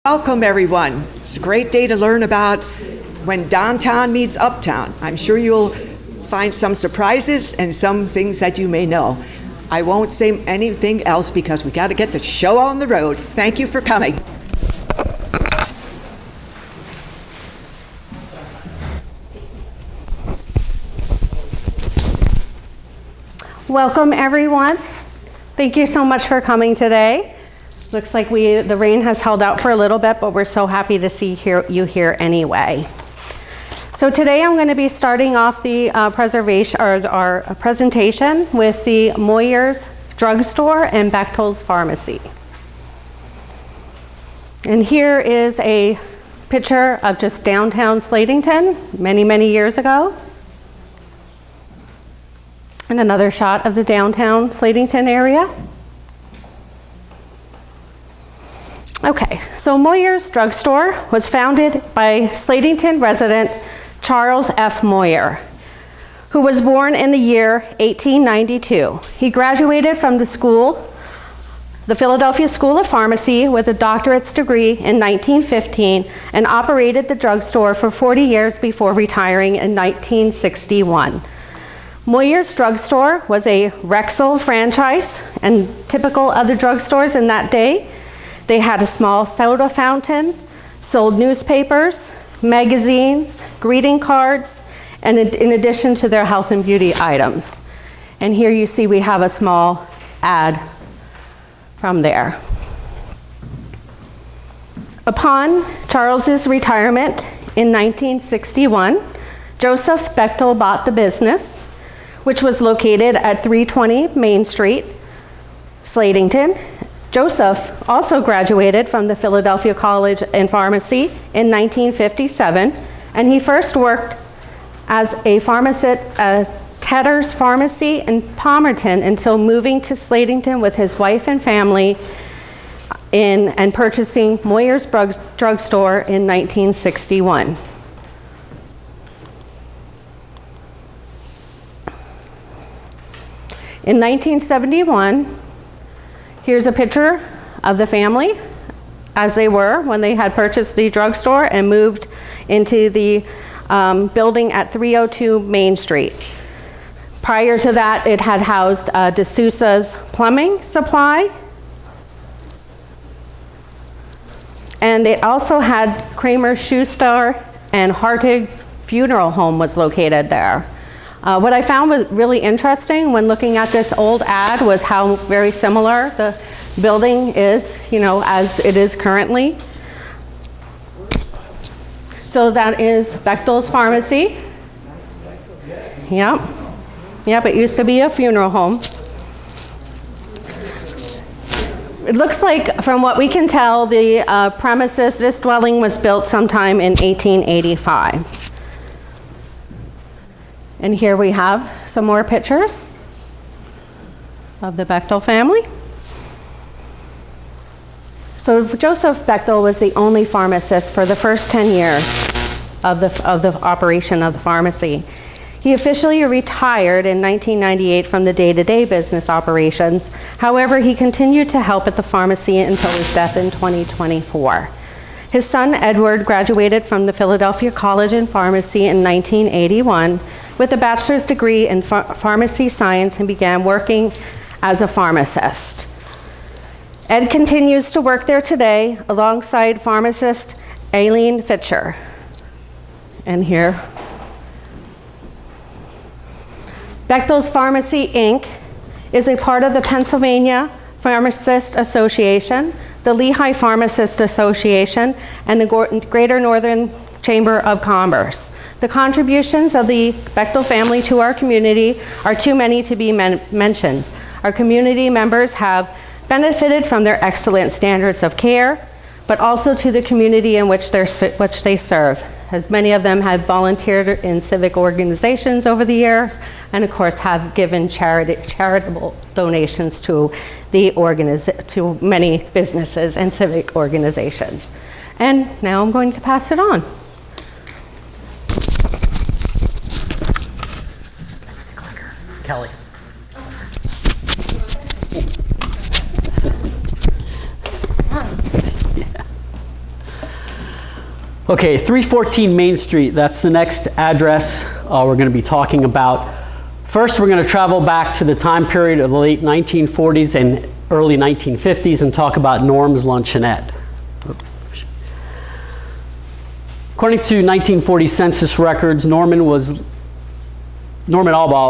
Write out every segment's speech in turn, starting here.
Welcome, everyone. It's a great day to learn about when downtown meets uptown. I'm sure you'll find some surprises and some things that you may know. I won't say anything else because we got to get the show on the road. Thank you for coming. Welcome, everyone. Thank you so much for coming today. Looks like the rain has held out for a little bit, but we're so happy to see you here anyway. So today I'm going to be starting off the our presentation with the Moyer's Drugstore and Bechtel's Pharmacy. And here is a picture of just downtown Slatington many, many years ago. And another shot of the downtown Slatington area. Okay, so Moyer's Drugstore was founded by Slatington resident Charles F. Moyer, who was born in the year 1892. He graduated from the Philadelphia School of Pharmacy with a doctorate's degree in 1915 and operated the drugstore for 40 years before retiring in 1961. Moyer's Drugstore was a Rexall franchise, and typical other drugstores in that day, they had a small soda fountain, sold newspapers, magazines, greeting cards, and in addition to their health and beauty items. And here you see we have a small ad from there. Upon Charles's retirement in 1961, Joseph Bechtel bought the business, which was located at 320 Main Street, Slatington. Joseph also graduated from the Philadelphia College in Pharmacy in 1957, and he first worked as a pharmacist at Tedder's Pharmacy in Palmerton until moving to Slatington with his wife and family and purchasing Moyer's Drugstore in 1961. In 1971, here's a picture of the family as they were when they had purchased the drugstore and moved into the building at 302 Main Street. Prior to that, it had housed D'Souza's Plumbing Supply, and it also had Kramer's Shoe Store, and Hartig's Funeral Home was located there. What I found was really interesting when looking at this old ad was how very similar the building is, as it is currently. So that is Bechtel's Pharmacy. Yep, it used to be a funeral home. It looks like, from what we can tell, the premises, this dwelling was built sometime in 1885. And here we have some more pictures of the Bechtel family. So Joseph Bechtel was the only pharmacist for the first 10 years of the operation of the pharmacy. He officially retired in 1998 from the day-to-day business operations. However, he continued to help at the pharmacy until his death in 2024. His son Edward graduated from the Philadelphia College in Pharmacy in 1981 with a bachelor's degree in pharmacy science and began working as a pharmacist. Ed continues to work there today alongside pharmacist Aileen Fitcher. And here, Bechtel's Pharmacy, Inc. is a part of the Pennsylvania Pharmacist Association, the Lehigh Pharmacist Association, and the Greater Northern Chamber of Commerce. The contributions of the Bechtel family to our community are too many to be mentioned. Our community members have benefited from their excellent standards of care, but also to the community in which they serve, as many of them have volunteered in civic organizations over the years, and of course have given charitable donations to many businesses and civic organizations. And now I'm going to pass it on. Kelly. Okay, 314 Main Street, that's the next address we're going to be talking about. First, we're going to travel back to the time period of the late 1940s and early 1950s and talk about Norm's Luncheonette. According to 1940 census records, Norman Albaugh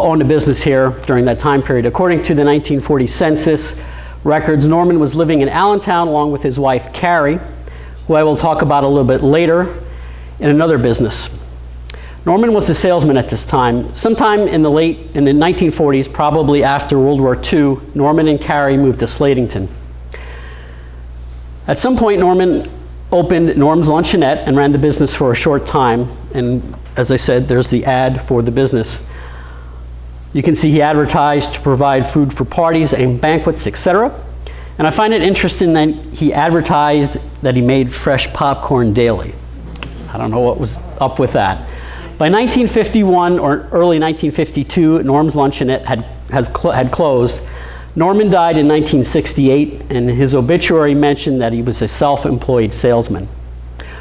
owned a business here during that time period. According to the 1940 census records, Norman was living in Allentown along with his wife, Carrie, who I will talk about a little bit later, in another business. Norman was a salesman at this time. Sometime in the 1940s, probably after World War II, Norman and Carrie moved to Slatington. At some point, Norman opened Norm's Luncheonette and ran the business for a short time. And as I said, there's the ad for the business. You can see he advertised to provide food for parties and banquets, etc. And I find it interesting that he advertised that he made fresh popcorn daily. I don't know what was up with that. By 1951 or early 1952, Norm's Luncheonette had closed. Norman died in 1968, and his obituary mentioned that he was a self-employed salesman.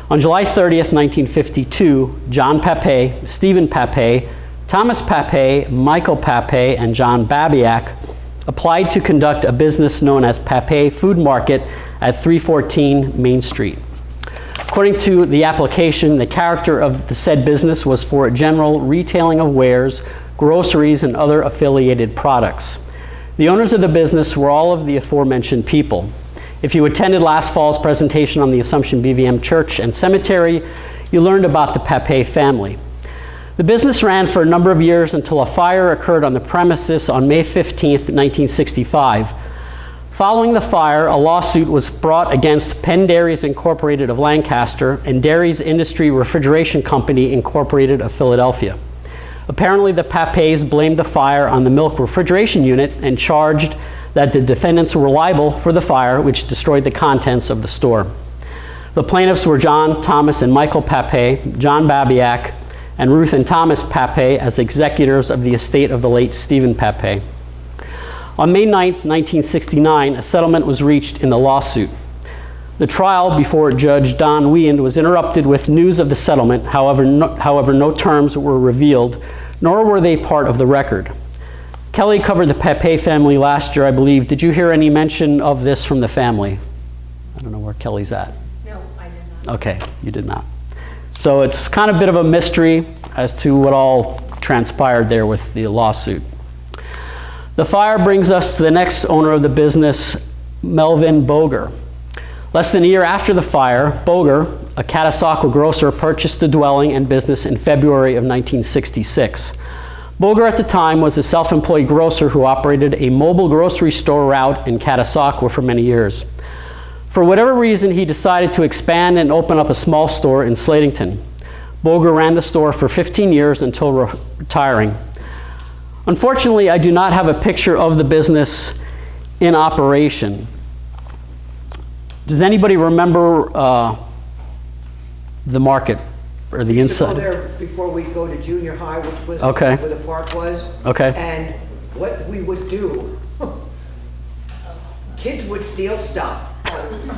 On July 30th, 1952, John Papay, Stephen Papay, Thomas Papay, Michael Papay, and John Babiak applied to conduct a business known as Papay Food Market at 314 Main Street. According to the application, the character of the said business was for general retailing of wares, groceries, and other affiliated products. The owners of the business were all of the aforementioned people. If you attended last fall's presentation on the Assumption BVM Church and Cemetery, you learned about the Papay family. The business ran for a number of years until a fire occurred on the premises on May 15th, 1965. Following the fire, a lawsuit was brought against Penn Dairies Incorporated of Lancaster and Dairies Industry Refrigeration Company Incorporated of Philadelphia. Apparently, the Papays blamed the fire on the milk refrigeration unit and charged that the defendants were liable for the fire, which destroyed the contents of the store. The plaintiffs were John, Thomas, and Michael Papay, John Babiak, and Ruth and Thomas Papay as executors of the estate of the late Stephen Papay. On May 9, 1969, a settlement was reached in the lawsuit. The trial before Judge Don Weand was interrupted with news of the settlement. However, no terms were revealed, nor were they part of the record. Kelly covered the Papay family last year, I believe. Did you hear any mention of this from the family? I don't know where Kelly's at. No, I did not. Okay, you did not. So it's kind of a bit of a mystery as to what all transpired there with the lawsuit. The fire brings us to the next owner of the business, Melvin Boger. Less than a year after the fire, Boger, a Catasauqua grocer, purchased the dwelling and business in February of 1966. Boger at the time was a self-employed grocer who operated a mobile grocery store route in Catasauqua for many years. For whatever reason, he decided to expand and open up a small store in Slatington. Boger ran the store for 15 years until retiring. Unfortunately, I do not have a picture of the business in operation. Does anybody remember the market or the inside? Go there before we go to junior high, which was Okay. where the park was. Okay. And what we would do, kids would steal stuff.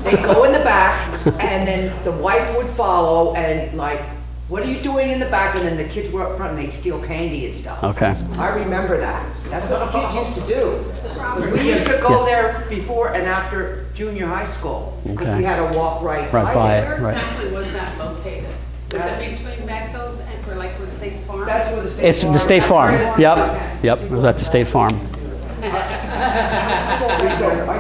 They'd go in the back, and then the wife would follow, and like, what are you doing in the back? And then the kids were up front, and they'd steal candy and stuff. Okay. I remember that. That's what the kids used to do. 'Cause we used to go there before and after junior high school, because Okay. we had to walk right Right by by there. it. Where Right. exactly was that located? Was it between Becko's and, or like with State Farm? That's where the State It's Farm. the State Farm. Where is it? Yep. Okay. Yep. It was at the State Farm. I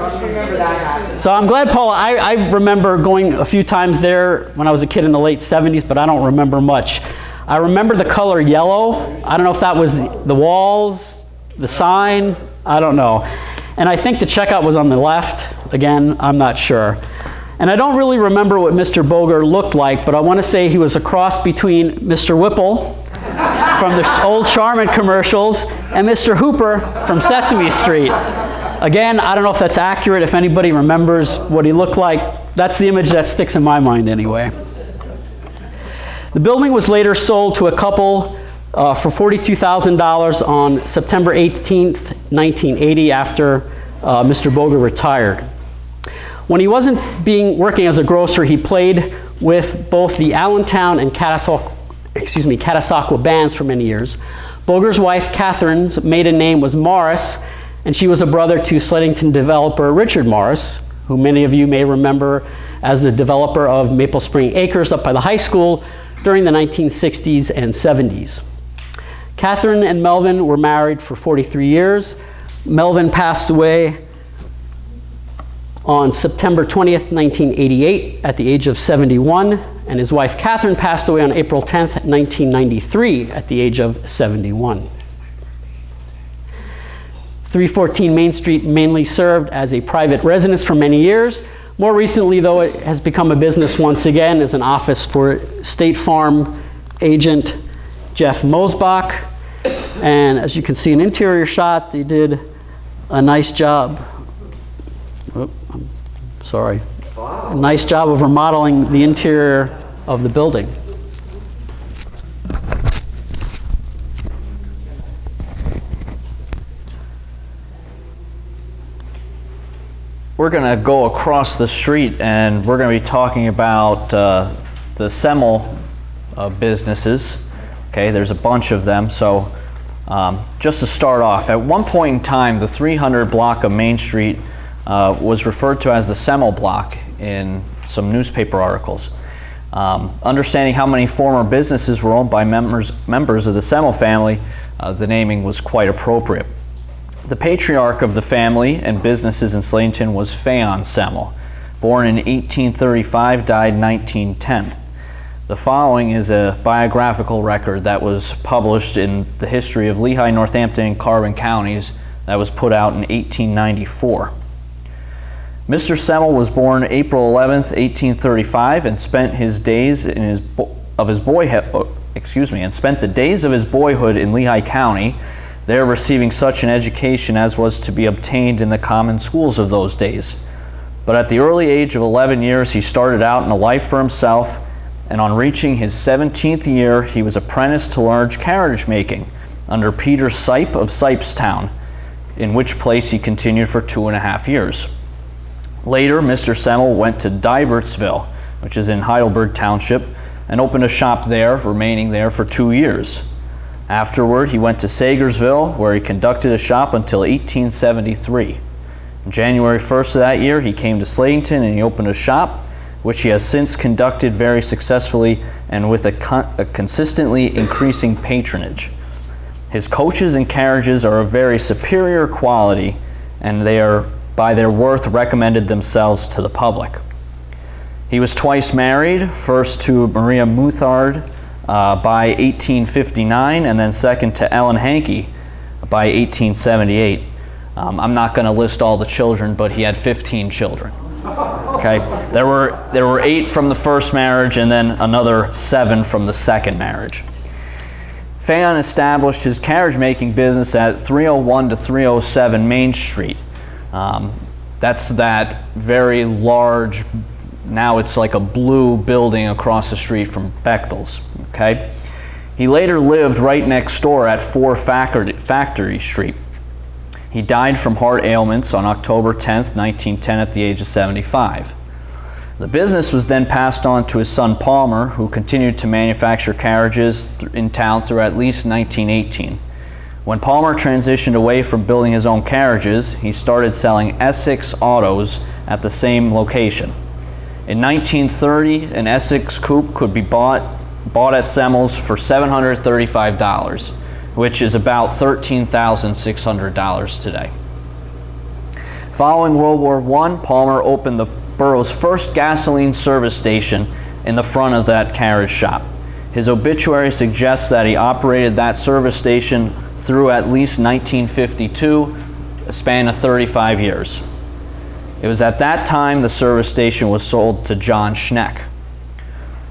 just remember that happening. So I'm glad, Paula. I remember going a few times there when I was a kid in the late 70s, but I don't remember much. I remember the color yellow. I don't know if that was the walls, the sign. I don't know. And I think the checkout was on the left. Again, I'm not sure. And I don't really remember what Mr. Boger looked like, but I want to say he was a cross between Mr. Whipple from the old Charmin commercials and Mr. Hooper from Sesame Street. Again, I don't know if that's accurate, if anybody remembers what he looked like. That's the image that sticks in my mind anyway. The building was later sold to a couple for $42,000 on September 18th, 1980, after Mr. Boger retired. When he wasn't working as a grocer, he played with both the Allentown and Catasauqua bands for many years. Boger's wife, Catherine's maiden name was Morris, and she was a brother to Slatington developer Richard Morris, who many of you may remember as the developer of Maple Spring Acres up by the high school during the 1960s and 70s. Catherine and Melvin were married for 43 years. Melvin passed away on September 20th, 1988 at the age of 71, and his wife Catherine passed away on April 10th, 1993 at the age of 71. 314 Main Street mainly served as a private residence for many years. More recently, though, it has become a business once again as an office for State Farm agent Jeff Mosbach. And as you can see, an interior shot, they did a nice job. Oh, I'm sorry. A nice job of remodeling the interior of the building. We're going to go across the street and we're going to be talking about the Semmel businesses. Okay, there's a bunch of them. So just to start off, at one point in time, the 300 block of Main Street was referred to as the Semmel block in some newspaper articles. Understanding how many former businesses were owned by members of the Semmel family, the naming was quite appropriate. The patriarch of the family and businesses in Slatington was Phaon Semmel, born in 1835, died in 1910. The following is a biographical record that was published in the history of Lehigh, Northampton, and Carbon counties that was put out in 1894. Mr. Semmel was born April 11th, 1835, and spent his days in spent the days of his boyhood in Lehigh County, there receiving such an education as was to be obtained in the common schools of those days. But at the early age of 11 years, he started out in a life for himself, and on reaching his 17th year, he was apprenticed to large carriage making under Peter Sipe of Sipestown, in which place he continued for 2.5 years. Later, Mr. Semmel went to Dibertsville, which is in Heidelberg Township, and opened a shop there, remaining there for 2 years. Afterward, he went to Sagersville, where he conducted a shop until 1873. On January 1st of that year, he came to Slatington and he opened a shop, which he has since conducted very successfully and with a consistently increasing patronage. His coaches and carriages are of very superior quality, and they are, by their worth, recommended themselves to the public. He was twice married, first to Maria Mouthard, by 1859, and then second to Ellen Hankey by 1878. I'm not going to list all the children, but he had 15 children. Okay, there were 8 from the first marriage, and then another 7 from the second marriage. Phaon established his carriage making business at 301 to 307 Main Street. That's that very large, now it's like a blue building across the street from Bechtel's. Okay? He later lived right next door at 4 Factory Street. He died from heart ailments on October 10th, 1910 at the age of 75. The business was then passed on to his son Palmer, who continued to manufacture carriages in town through at least 1918. When Palmer transitioned away from building his own carriages, he started selling Essex autos at the same location. In 1930, an Essex coupe could be bought at Semmel's for $735, which is about $13,600 today. Following World War I, Palmer opened the borough's first gasoline service station in the front of that carriage shop. His obituary suggests that he operated that service station through at least 1952, a span of 35 years. It was at that time the service station was sold to John Schneck.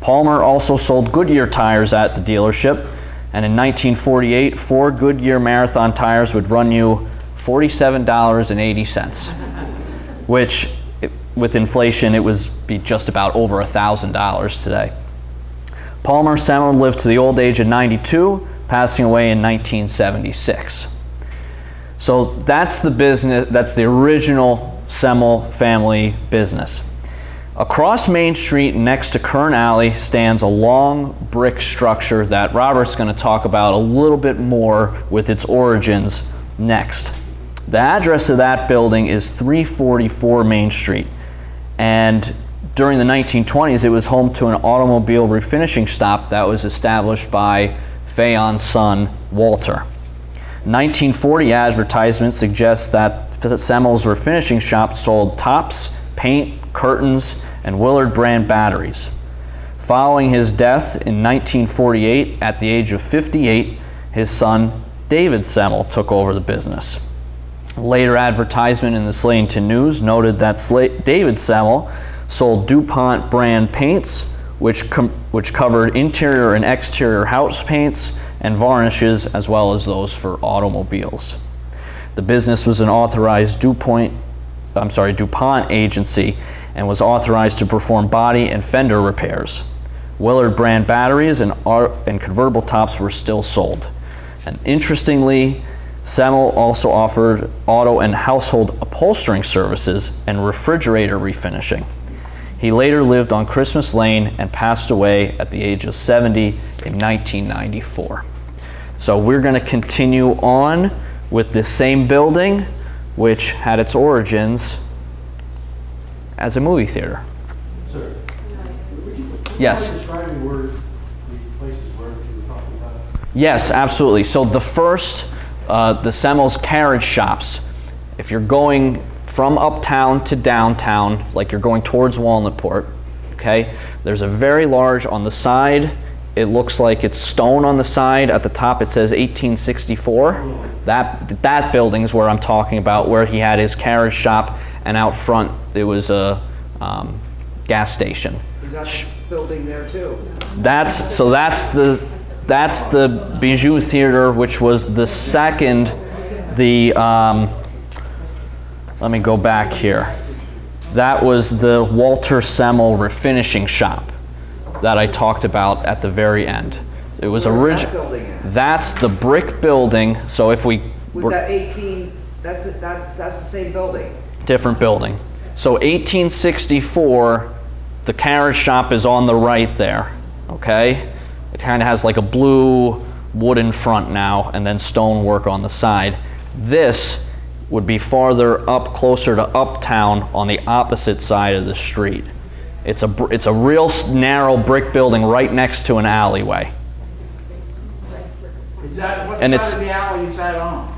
Palmer also sold Goodyear tires at the dealership, and in 1948, 4 Goodyear Marathon tires would run you $47.80, which with inflation it would be just about over $1,000 today. Palmer Semmel lived to the old age of 92, passing away in 1976. So that's the business, that's the original Semmel family business. Across Main Street next to Kern Alley stands a long brick structure that Robert's going to talk about a little bit more with its origins next. The address of that building is 344 Main Street, and during the 1920s it was home to an automobile refinishing shop that was established by Fayon's son Walter. 1940 advertisement suggests that Semmel's refinishing shop sold tops, paint, curtains, and Willard brand batteries. Following his death in 1948, at the age of 58, his son David Semmel took over the business. A later advertisement in the Slatington News noted that David Semmel sold DuPont brand paints, which covered interior and exterior house paints and varnishes, as well as those for automobiles. The business was an authorized DuPont agency and was authorized to perform body and fender repairs. Willard brand batteries and convertible tops were still sold. And interestingly, Semmel also offered auto and household upholstering services and refrigerator refinishing. He later lived on Christmas Lane and passed away at the age of 70 in 1994. So we're going to continue on with this same building, which had its origins as a movie theater. Sir, yes. Describing where the places were you were talking about? Yes, absolutely. So the first, the Semmel's carriage shops, if you're going from Uptown to downtown, like you're going towards Walnutport, okay, there's a very large, on the side, it looks like it's stone on the side. At the top it says 1864. That building is where I'm talking about, where he had his carriage shop, and out front it was a gas station. Is that the building there too? That's the Bijou Theater, which was the second, let me go back here. That was the Walter Semmel refinishing shop that I talked about at the very end. It was original. That's the brick building. So if we With that 18, that's the same building. different building. So 1864, the carriage shop is on the right there. Okay, it kind of has like a blue wooden front now, and then stonework on the side. This would be farther up, closer to Uptown, on the opposite side of the street. It's a real narrow brick building right next to an alleyway. Is that, what And side it's- of the alley is that on?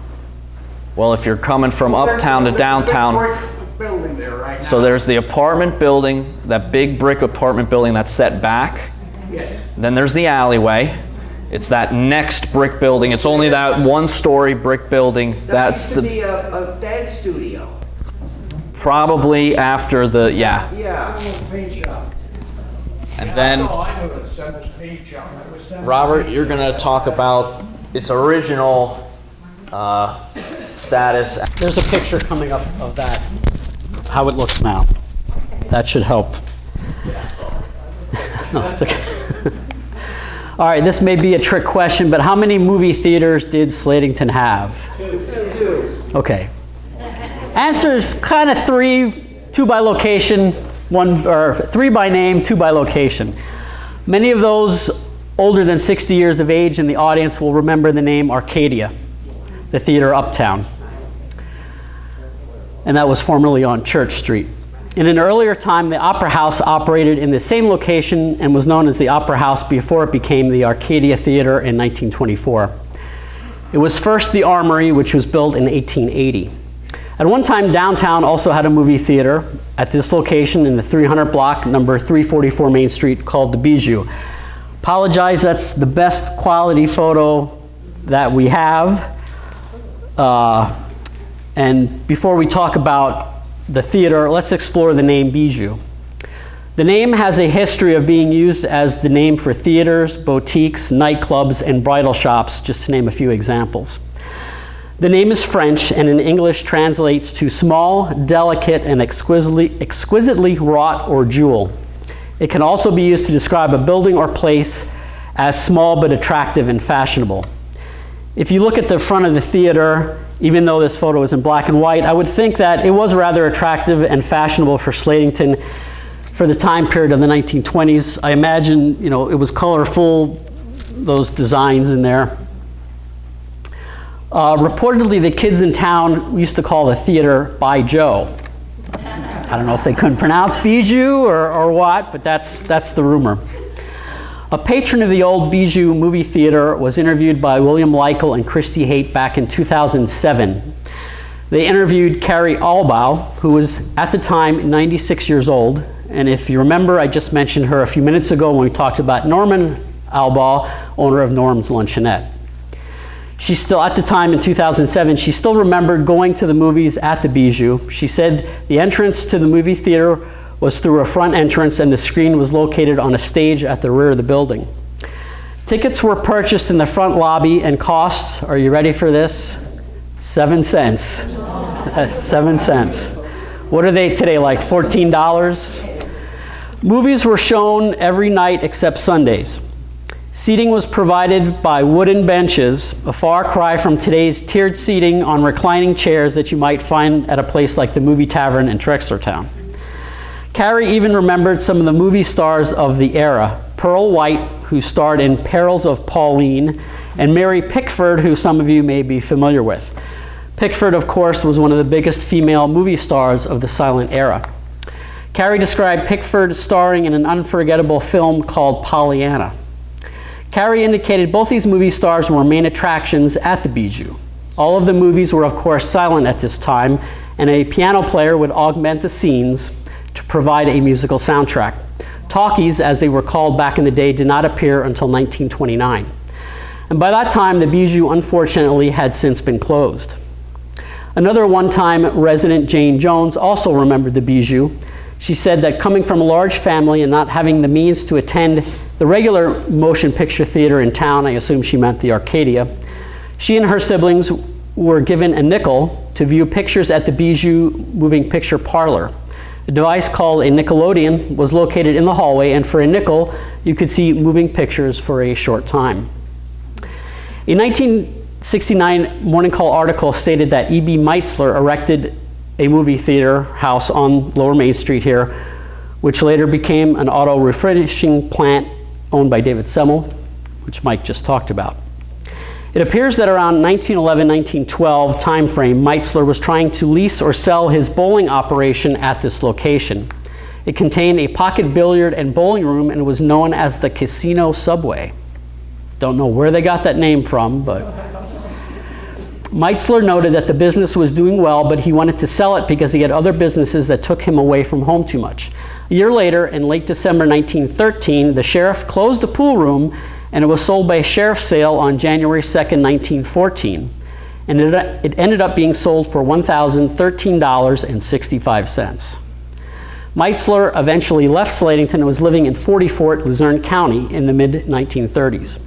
Well, if you're coming from Uptown to downtown, Brick building there right now. so there's the apartment building, that big brick apartment building that's set back. Yes. Then there's the alleyway. It's that next brick building. It's only that one-story brick building. That That's used to the be a dance studio. probably after the Yeah. Paint shop. And then That's all I know, the Semmel's paint shop. That was Semmel's Robert, paint you're shop. going to talk about its original status. There's a picture coming up of that, how it looks now. That should help. No, it's okay. All right, this may be a trick question, but how many movie theaters did Slatington have? Two. Okay. Answer's kind of three, two by location, three by name, two by location. Many of those older than 60 years of age in the audience will remember the name Arcadia, the theater Uptown. And that was formerly on Church Street. In an earlier time, the Opera House operated in the same location and was known as the Opera House before it became the Arcadia Theater in 1924. It was first the Armory, which was built in 1880. At one time, downtown also had a movie theater at this location in the 300 block, number 344 Main Street, called the Bijou. Apologize, that's the best quality photo that we have. And before we talk about the theater, let's explore the name Bijou. The name has a history of being used as the name for theaters, boutiques, nightclubs, and bridal shops, just to name a few examples. The name is French, and in English translates to small, delicate, and exquisitely wrought or jewel. It can also be used to describe a building or place as small but attractive and fashionable. If you look at the front of the theater, even though this photo is in black and white, I would think that it was rather attractive and fashionable for Slatington for the time period of the 1920s. I imagine, you know, it was colorful, those designs in there. Reportedly, the kids in town used to call the theater By Joe. I don't know if they couldn't pronounce Bijou or what, but that's the rumor. A patron of the old Bijou movie theater was interviewed by William Leichel and Christy Haight back in 2007. They interviewed Carrie Albaugh, who was at the time 96 years old. And if you remember, I just mentioned her a few minutes ago when we talked about Norman Albaugh, owner of Norm's Luncheonette. She still, at the time in 2007, she still remembered going to the movies at the Bijou. She said the entrance to the movie theater was through a front entrance and the screen was located on a stage at the rear of the building. Tickets were purchased in the front lobby and cost, are you ready for this? 7 cents. 7 cents. What are they today, like $14? Movies were shown every night except Sundays. Seating was provided by wooden benches, a far cry from today's tiered seating on reclining chairs that you might find at a place like the Movie Tavern in Trexlertown. Carrie even remembered some of the movie stars of the era, Pearl White, who starred in Perils of Pauline, and Mary Pickford, who some of you may be familiar with. Pickford, of course, was one of the biggest female movie stars of the silent era. Carrie described Pickford starring in an unforgettable film called Pollyanna. Carrie indicated both these movie stars were main attractions at the Bijou. All of the movies were, of course, silent at this time, and a piano player would augment the scenes to provide a musical soundtrack. Talkies, as they were called back in the day, did not appear until 1929. And by that time, the Bijou, unfortunately, had since been closed. Another one-time resident, Jane Jones, also remembered the Bijou. She said that coming from a large family and not having the means to attend the regular motion picture theater in town, I assume she meant the Arcadia, she and her siblings were given a nickel to view pictures at the Bijou moving picture parlor. The device called a Nickelodeon was located in the hallway, and for a nickel, you could see moving pictures for a short time. A 1969 Morning Call article stated that E.B. Meitzler erected a movie theater house on Lower Main Street here, which later became an auto refinishing plant owned by David Semmel, which Mike just talked about. It appears that around 1911-1912 timeframe, Meitzler was trying to lease or sell his bowling operation at this location. It contained a pocket billiard and bowling room and was known as the Casino Subway. Don't know where they got that name from, but Meitzler noted that the business was doing well, but he wanted to sell it because he had other businesses that took him away from home too much. A year later, in late December 1913, the sheriff closed the pool room and it was sold by a sheriff's sale on January 2nd, 1914. And it ended up being sold for $1,013.65. Meitzler eventually left Slatington and was living in 40 Fort, Luzerne County in the mid-1930s.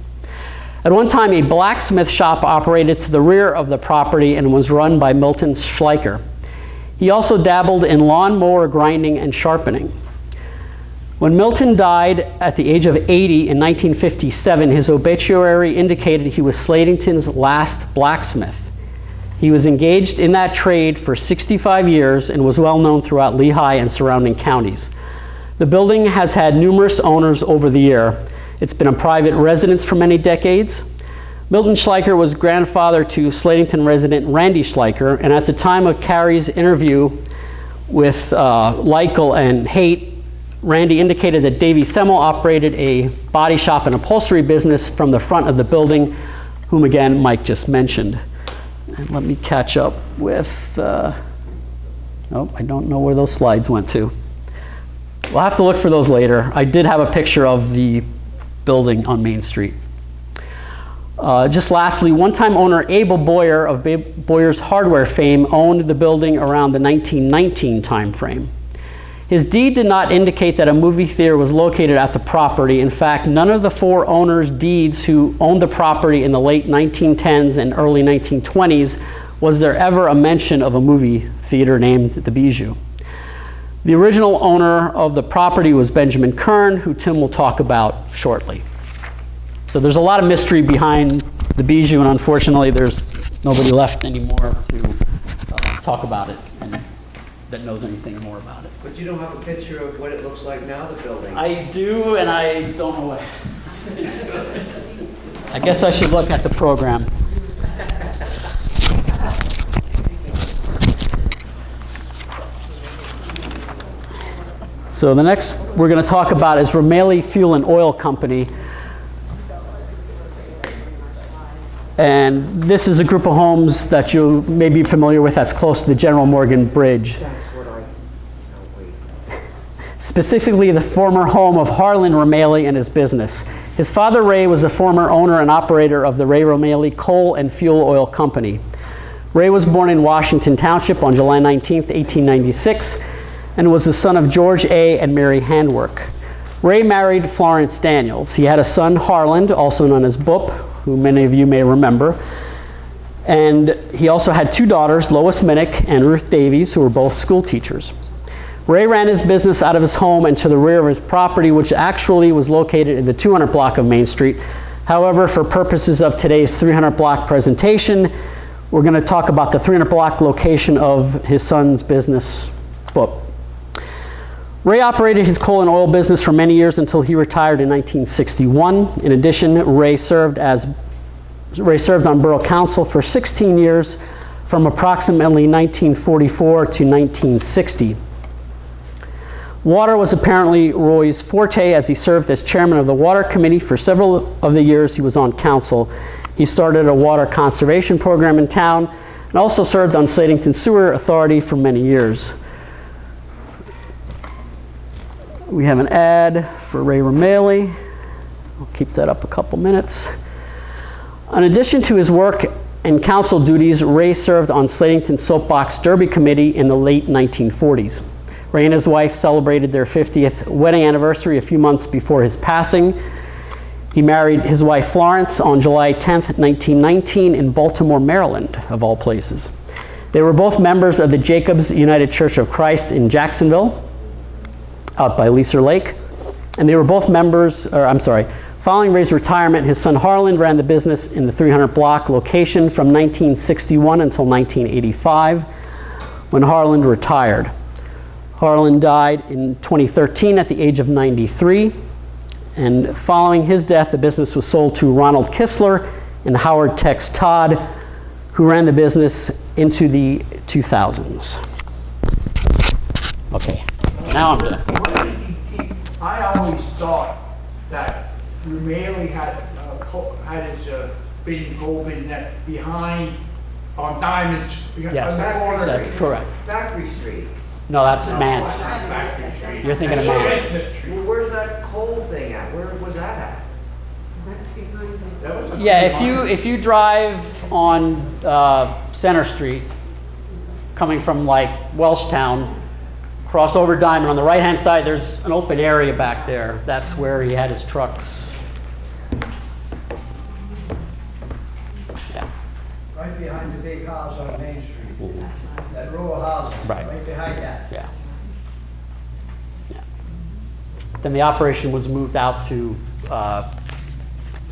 At one time, a blacksmith shop operated to the rear of the property and was run by Milton Schleicher. He also dabbled in lawnmower grinding and sharpening. When Milton died at the age of 80 in 1957, his obituary indicated he was Slatington's last blacksmith. He was engaged in that trade for 65 years and was well known throughout Lehigh and surrounding counties. The building has had numerous owners over the year. It's been a private residence for many decades. Milton Schleicher was grandfather to Slatington resident Randy Schleicher, and at the time of Carrie's interview with Leichel and Haight, Randy indicated that Davy Semmel operated a body shop and upholstery business from the front of the building, whom again Mike just mentioned. And let me catch up with, I don't know where those slides went to. We'll have to look for those later. I did have a picture of the building on Main Street. Just lastly, one-time owner Abel Boyer of Boyer's Hardware fame owned the building around the 1919 time frame. His deed did not indicate that a movie theater was located at the property. In fact, none of the 4 owners' deeds who owned the property in the late 1910s and early 1920s was there ever a mention of a movie theater named the Bijou. The original owner of the property was Benjamin Kern, who Tim will talk about shortly. So there's a lot of mystery behind the Bijou, and unfortunately there's nobody left anymore to talk about it and that knows anything more about it. But you don't have a picture of what it looks like now, the building? I do, and I don't know what. I guess I should look at the program. So the next we're going to talk about is Ramaley Fuel and Oil Company. And this is a group of homes that you may be familiar with that's close to the General Morgan Bridge. That's what I, wait. Specifically the former home of Harlan Ramaley and his business. His father, Ray, was the former owner and operator of the Ray Ramaley Coal and Fuel Oil Company. Ray was born in Washington Township on July 19, 1896, and was the son of George A. and Mary Handwork. Ray married Florence Daniels. He had a son, Harlan, also known as Boop, who many of you may remember. And he also had two daughters, Lois Minnick and Ruth Davies, who were both school teachers. Ray ran his business out of his home and to the rear of his property, which actually was located in the 200 block of Main Street. However, for purposes of today's 300 block presentation, we're going to talk about the 300 block location of his son's business, Boop. Ray operated his coal and oil business for many years until he retired in 1961. In addition, Ray served on Borough Council for 16 years from approximately 1944 to 1960. Water was apparently Roy's forte, as he served as chairman of the Water Committee for several of the years he was on council. He started a water conservation program in town and also served on Slatington Sewer Authority for many years. We have an ad for Ray Ramaley. I'll keep that up a couple minutes. In addition to his work and council duties, Ray served on Slatington Soapbox Derby Committee in the late 1940s. Ray and his wife celebrated their 50th wedding anniversary a few months before his passing. He married his wife Florence on July 10th, 1919 in Baltimore, Maryland, of all places. They were both members of the Jacobs United Church of Christ in Jacksonville, out by Leaser Lake. And they were both following Ray's retirement, his son Harlan ran the business in the 300 block location from 1961 until 1985, when Harlan retired. Harlan died in 2013 at the age of 93. And following his death, the business was sold to Ronald Kistler and Howard Tex Todd, who ran the business into the 2000s. Okay, now I'm done. I always thought that Ramaley had his big holding that behind on Diamonds. Yes, on that corner. that's correct. Factory Street. No, that's Mance. Factory Street. You're thinking of Mance. Well, where's that coal thing at? Where was that at? That's behind it. That was a Yeah, if you drive on Center Street, coming from like Welshtown, cross over Diamond, on the right-hand side, there's an open area back there. That's where he had his trucks. Yeah, right behind the big house on Main Street. That row of houses. Right. Right behind that. yeah. Then the operation was moved out to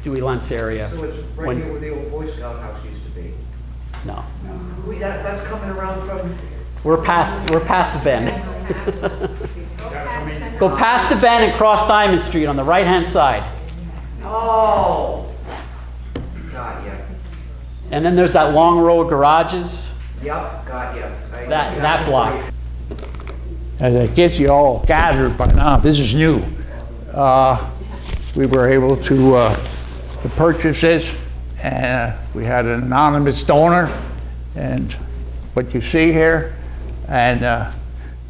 Dewey Lentz area. So it's right When- here where the old Boy Scout house used to be. No, That's coming around from, we're past the bend. Go Go past the bend and cross Diamond Street on the right-hand side. oh! Got ya. And then there's that long row of garages, Yep, got ya. that block. As I guess you all gathered by now, this is new. We were able to purchase this, and we had an anonymous donor, and what you see here, and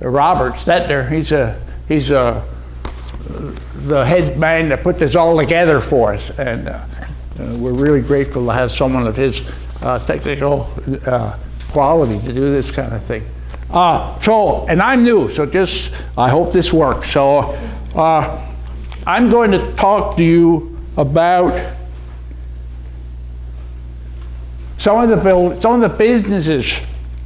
Robert Stetner, he's the head man that put this all together for us, and we're really grateful to have someone of his technical quality to do this kind of thing. And I'm new, so I hope this works. So I'm going to talk to you about some of the businesses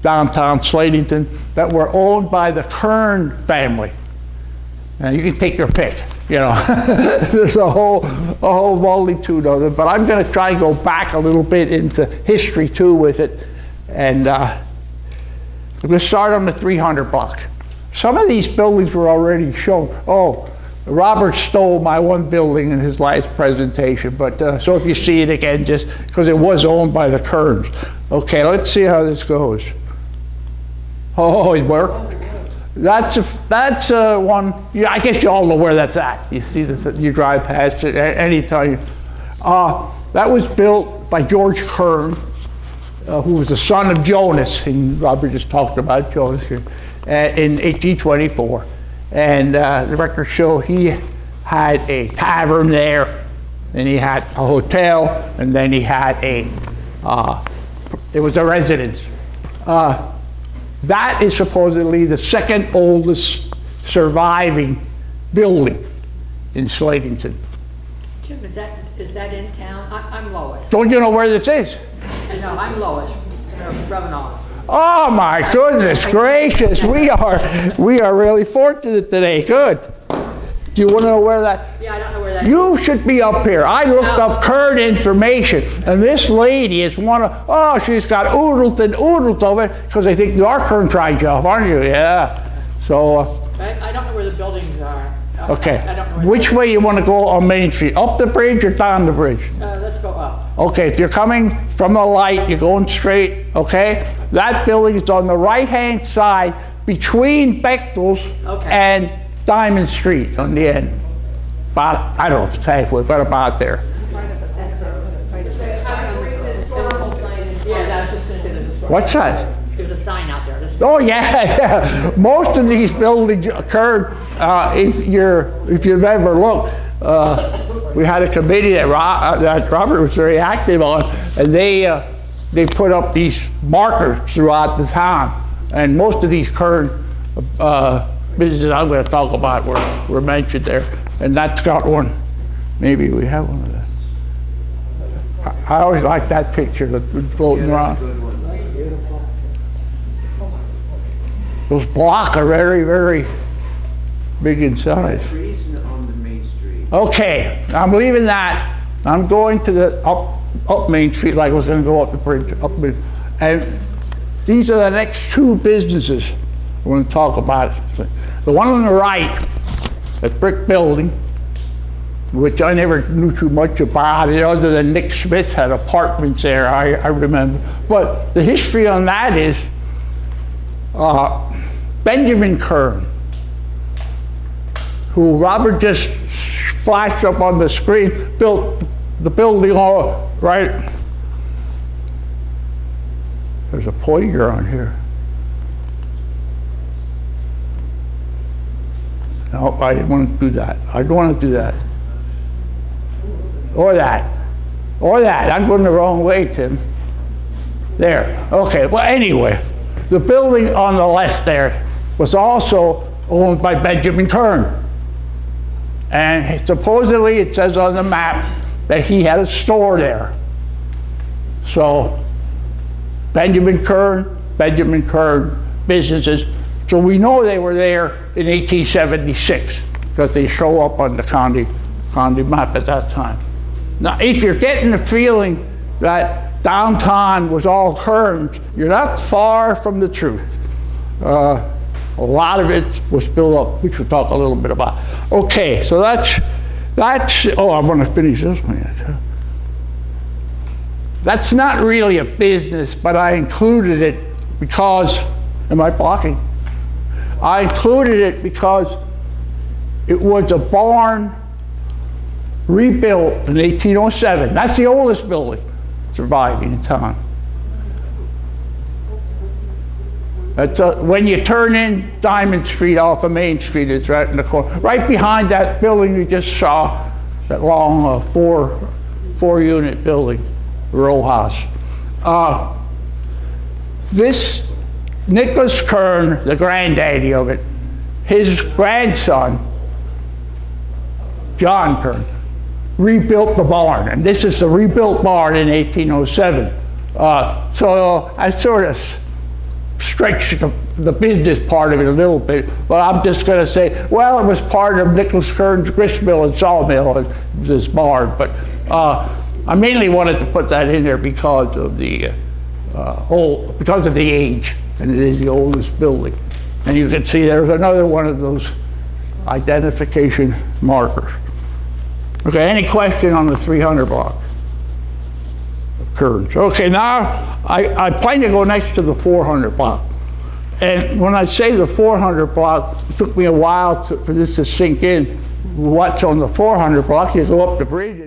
downtown Slatington that were owned by the Kern family. And you can take your pick, you know. There's a whole multitude of them, but I'm going to try and go back a little bit into history too with it. And We'll start on the 300 block. Some of these buildings were already shown. Oh, Robert stole my one building in his last presentation, but so if you see it again, just because it was owned by the Kerns. Okay, let's see how this goes. Oh, it worked. That's one. Yeah, I guess you all know where that's at. You see this, you drive past it anytime. That was built by George Kern, who was the son of Jonas, and Robert just talked about Jonas here, in 1824. And the records show he had a tavern there, and he had a hotel, and then he had it was a residence. That is supposedly the second oldest surviving building in Slatington. Jim, is that in town? I'm Lois. Don't you know where this is? No, I'm Lois, Revenant. Oh my goodness gracious, we are really fortunate today. Good. Do you want to know where that? Yeah, I don't know where that is. You should be up here. I looked up current information, and this lady is one of, she's got oodles and oodles of it, because I think you are current tried job, aren't you? Yeah. So. I don't know where the buildings are. Okay. I don't know Which way you want to go on Main Street? Up the bridge or down the bridge? Let's go up. Okay, if you're coming from the light, you're going straight, okay? That building is on the right-hand side between Bechtel's and Diamond Street on the end. About, I don't know if it's halfway, but about there. Yeah, I was just going to say there's a store. What's that? There's a sign out there. Oh yeah. Most of these buildings occurred. If you've ever looked, we had a committee that Robert was very active on, and they put up these markers throughout the town, and most of these current businesses I'm going to talk about were mentioned there, and that's got one. Maybe we have one of those. I always like that picture that's been floating around. Those blocks are very, very big in size. On the Main Street. Okay, I'm leaving that. I'm going to the up Main Street like I was going to go up the bridge. And these are the next two businesses I want to talk about. The one on the right, that brick building, which I never knew too much about it, other than Nick Smith had apartments there, I remember. But the history on that is Benjamin Kern, who Robert just flashed up on the screen, built the building all right. There's a pointer on here. No, I didn't want to do that. I don't want to do that. Or that. Or that. I'm going the wrong way, Tim. There. Okay, well, anyway, the building on the left there was also owned by Benjamin Kern. And supposedly it says on the map that he had a store there. So, Benjamin Kern businesses. So we know they were there in 1876 because they show up on the county map at that time. Now, if you're getting the feeling that downtown was all Kerns, you're not far from the truth. A lot of it was built up, which we'll talk a little bit about. Okay, so that's oh, I want to finish this one. That's not really a business, but I included it because, am I blocking? I included it because it was a barn rebuilt in 1807. That's the oldest building surviving in town. That's when you turn in Diamond Street off of Main Street, it's right in the corner. Right behind that building you just saw, that long four-unit building, row house. This Nicholas Kern, the granddaddy of it, his grandson, John Kern, rebuilt the barn, and this is the rebuilt barn in 1807. So I sort of stretched the business part of it a little bit, but I'm just going to say, well, it was part of Nicholas Kern's gristmill and sawmill, this barn, but I mainly wanted to put that in there because of the old because of the age, and it is the oldest building. And you can see there's another one of those identification markers. Okay, any question on the 300 block? Currents. Okay, now I plan to go next to the 400 block. And when I say the 400 block, it took me a while for this to sink in. What's on the 400 block? You go up the bridge.